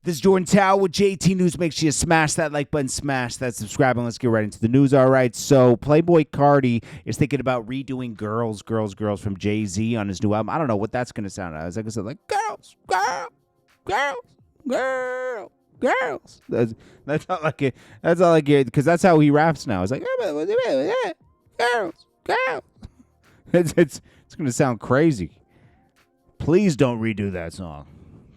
This is Jordan Tower with JT News. Make sure you smash that like button, smash that subscribe, and let's get right into the news. All right, so Playboi Carti is thinking about redoing Girls from Jay-Z on his new album. I don't know what that's going to sound like. Like I said, like girls. That's not like it. That's not like it, because that's how he raps now. It's like, girls. It's going to sound crazy. Please don't redo that song.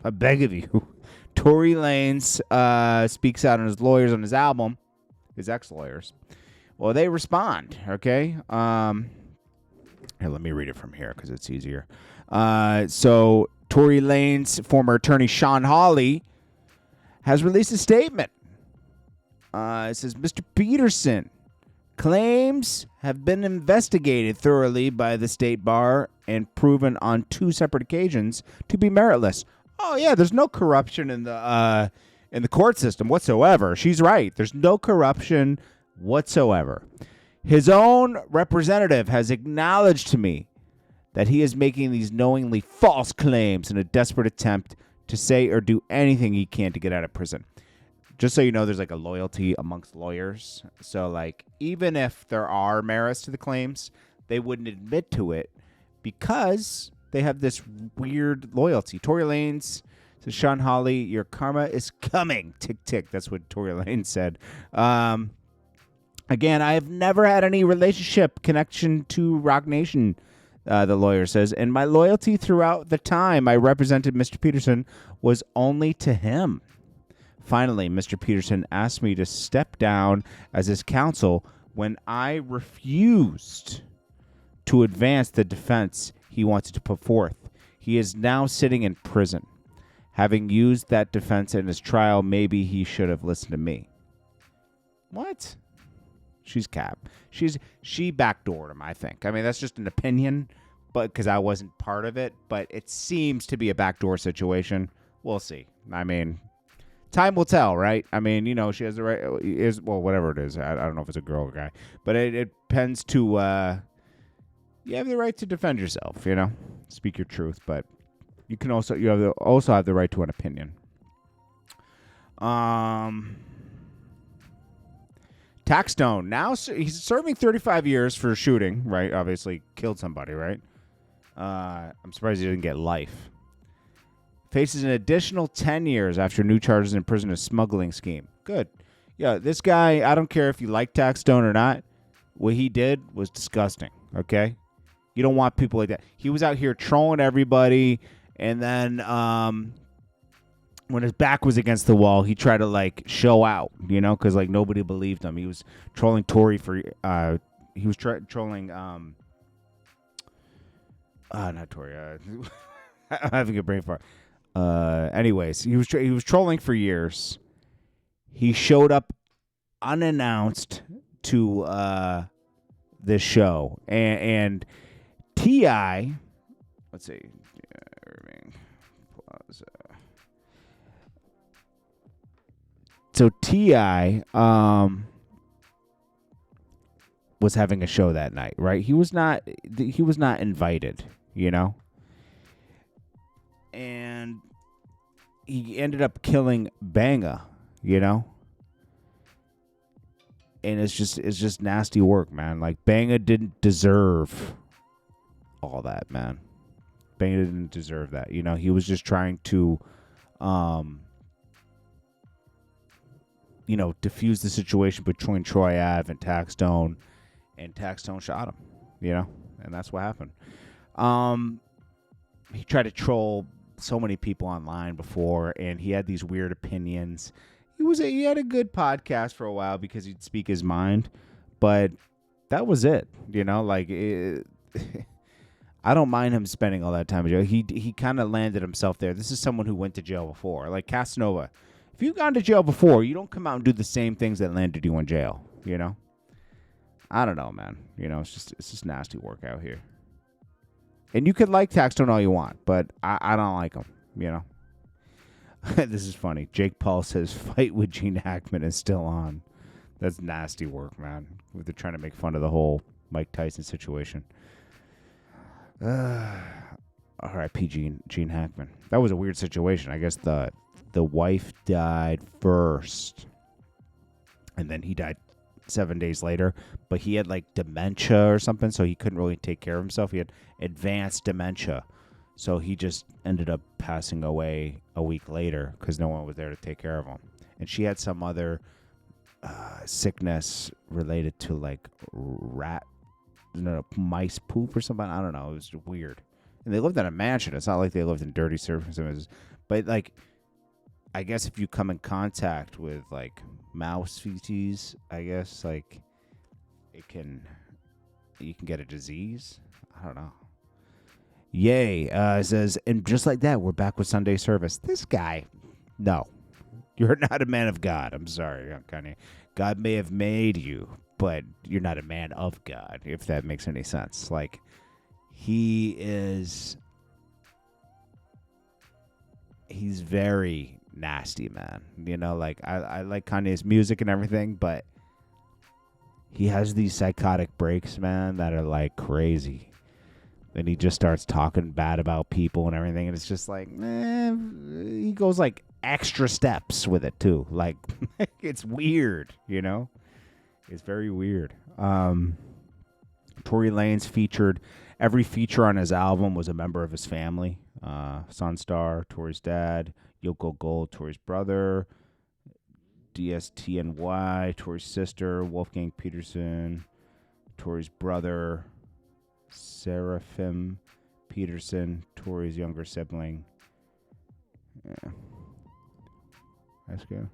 I beg of you. Tory Lanez speaks out on his lawyers on his album, his ex-lawyers. Well, they respond, okay? Here, let me read it from here because it's easier. So Tory Lanez former attorney Sean Hawley has released a statement. It says, Mr. Peterson, claims have been investigated thoroughly by the state bar and proven on 2 separate occasions to be meritless. Oh yeah, there's no corruption in the court system whatsoever. She's right. There's no corruption whatsoever. His own representative has acknowledged to me that he is making these knowingly false claims in a desperate attempt to say or do anything he can to get out of prison. Just so you know, there's like a loyalty amongst lawyers. So like, even if there are merits to the claims, they wouldn't admit to it because they have this weird loyalty. Tory Lanez says, Sean Hawley, your karma is coming. Tick, tick. That's what Tory Lanez said. Again, I have never had any relationship connection to Rock Nation, the lawyer says. And my loyalty throughout the time I represented Mr. Peterson was only to him. Finally, Mr. Peterson asked me to step down as his counsel when I refused to advance the defense he wanted to put forth. He is now sitting in prison. Having used that defense in his trial, maybe he should have listened to me. What? She's cap. She backdoored him, I think. I mean, that's just an opinion, but because I wasn't part of it, but it seems to be a backdoor situation. We'll see. I mean, time will tell, right? I mean, you know, she has the right, whatever it is. I don't know if it's a girl or guy, but it depends to, you have the right to defend yourself, you know, speak your truth, but you can also have the right to an opinion. Taxstone now he's serving 35 years for shooting, right? Obviously killed somebody, right? I'm surprised he didn't get life. Faces an additional 10 years after new charges in prison, a smuggling scheme. Good. Yeah, this guy, I don't care if you like Taxstone or not. What he did was disgusting, okay? You don't want people like that. He was out here trolling everybody, and then when his back was against the wall, he tried to like show out, you know, because like nobody believed him. He was trolling Tory for trolling not Tory. I'm having a brain fart. Anyways, he was trolling for years. He showed up unannounced to this show, and T.I., let's see, Plaza. So T.I. was having a show that night, right? He was not invited, you know? And he ended up killing Banga, you know? And it's just nasty work, man. Like, Banga didn't deserve all that, man. Banga didn't deserve that. You know, he was just trying to, diffuse the situation between Troy Ave and Taxstone shot him, you know? And that's what happened. He tried to troll so many people online before, and he had these weird opinions. He had a good podcast for a while because he'd speak his mind, but that was it, you know? Like, I don't mind him spending all that time in jail. He kind of landed himself there. This is someone who went to jail before. Like Casanova. If you've gone to jail before, you don't come out and do the same things that landed you in jail, you know? I don't know, man. You know, it's just nasty work out here. And you could like Taxstone all you want, but I don't like him, you know? This is funny. Jake Paul says fight with Gene Hackman is still on. That's nasty work, man. They're trying to make fun of the whole Mike Tyson situation. R.I.P. Gene Hackman. That was a weird situation. I guess the wife died first, and then he died 7 days later. But he had like dementia or something, so he couldn't really take care of himself. He had advanced dementia, so he just ended up passing away a week later because no one was there to take care of him. And she had some other sickness related to like mice poop or something. I don't know. It was weird. And they lived in a mansion. It's not like they lived in dirty circumstances. But like, I guess if you come in contact with like mouse feces, I guess like you can get a disease. I don't know. Yay, says, and just like that, we're back with Sunday service. This guy, no, you're not a man of God. I'm sorry, Kanye. God may have made you, but you're not a man of God, if that makes any sense. Like, he's very nasty, man. You know, like, I like Kanye's music and everything, but he has these psychotic breaks, man, that are, like, crazy. And he just starts talking bad about people and everything, and it's just like, he goes, like, extra steps with it, too. Like, it's weird, you know? It's very weird. Tory Lanez featured, every feature on his album was a member of his family. Sunstar, Tory's dad, Yoko Gold, Tory's brother, THNKS, Tory's sister, Wolfgang Peterson, Tory's brother, Seraphim Peterson, Tory's younger sibling. Yeah. That's good.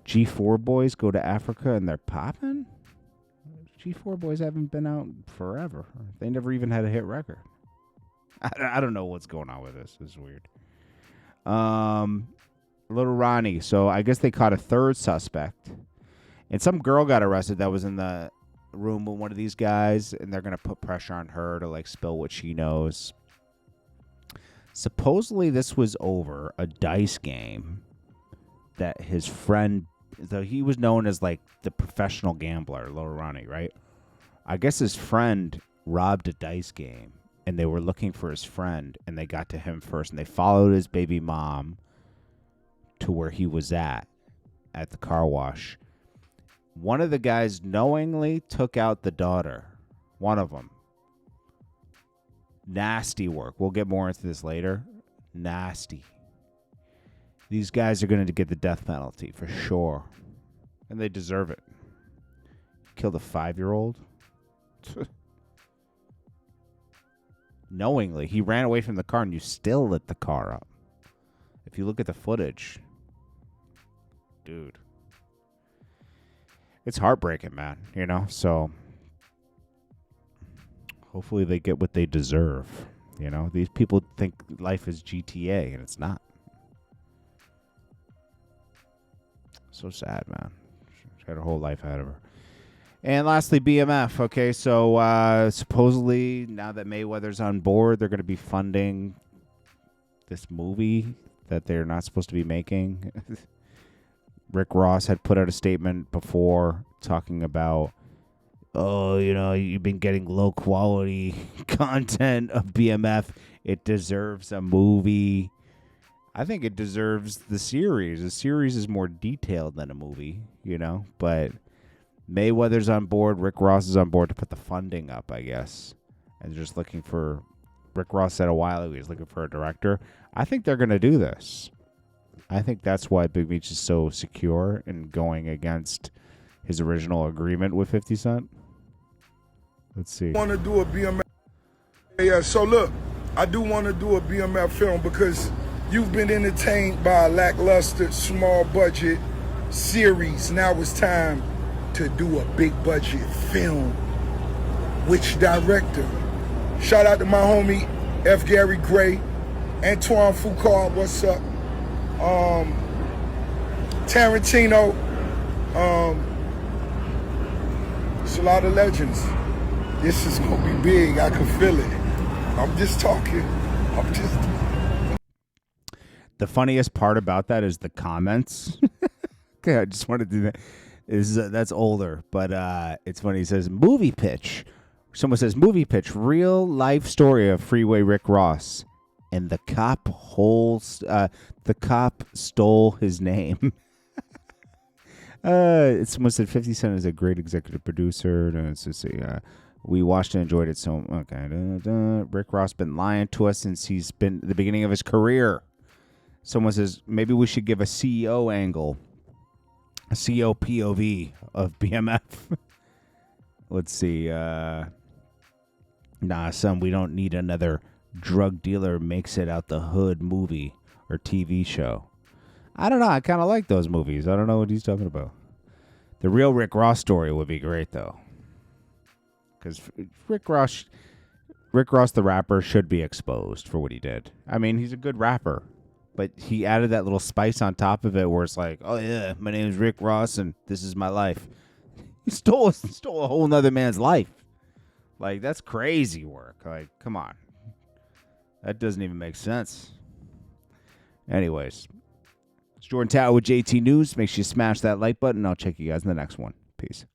G4 boys go to Africa and they're popping? G4 boys haven't been out forever. They never even had a hit record. I don't know what's going on with this. This is weird. Lil Ronnie. So I guess they caught a third suspect. And some girl got arrested that was in the room with one of these guys, and they're going to put pressure on her to like spill what she knows. Supposedly this was over a dice game that his friend, though he was known as like the professional gambler, Lil Ronnie, right? I guess his friend robbed a dice game, and they were looking for his friend, and they got to him first, and they followed his baby mom to where he was at the car wash. One of the guys knowingly took out the daughter. One of them. Nasty work. We'll get more into this later. Nasty. These guys are going to get the death penalty for sure. And they deserve it. Killed a 5-year-old. Knowingly. He ran away from the car and you still lit the car up. If you look at the footage. Dude. It's heartbreaking, man, you know? So, hopefully they get what they deserve, you know? These people think life is GTA, and it's not. So sad, man. She had her whole life ahead of her. And lastly, BMF, okay? So, supposedly, now that Mayweather's on board, they're going to be funding this movie that they're not supposed to be making. Rick Ross had put out a statement before talking about, oh, you know, you've been getting low quality content of BMF. It deserves a movie. I think it deserves the series. The series is more detailed than a movie, you know, but Mayweather's on board. Rick Ross is on board to put the funding up, I guess. And they're just looking for, Rick Ross said a while ago he was looking for a director. I think they're going to do this. I think that's why Big Meech is so secure in going against his original agreement with 50 Cent. Let's see. I want to do a BMF. Yeah, so look, I do want to do a BMF film because you've been entertained by a lackluster, small budget series. Now it's time to do a big budget film. Which director? Shout out to my homie F. Gary Gray, Antoine Foucault, what's up? Tarantino, it's a lot of legends. This is gonna be big. I can feel it. I'm just talking. The funniest part about that is the comments. Okay, I just want to do that. That's older, but it's funny. He says movie pitch. Someone says, movie pitch, real life story of Freeway Rick Ross. And the cop stole his name. Someone said 50 Cent is a great executive producer. Let's just see. We watched and enjoyed it so. Okay. Rick Ross been lying to us since he's been at the beginning of his career. Someone says maybe we should give a CEO angle, a CEO POV of BMF. Let's see. Nah, son, we don't need another drug dealer makes it out the hood movie or TV show. I don't know. I kind of like those movies. I don't know what he's talking about. The real Rick Ross story would be great, though. Because Rick Ross the rapper should be exposed for what he did. I mean, he's a good rapper. But he added that little spice on top of it where it's like, oh, yeah, my name is Rick Ross and this is my life. He stole a whole nother man's life. Like, that's crazy work. Like, come on. That doesn't even make sense. Anyways, it's Jordan Tower with JT News. Make sure you smash that like button. I'll check you guys in the next one. Peace.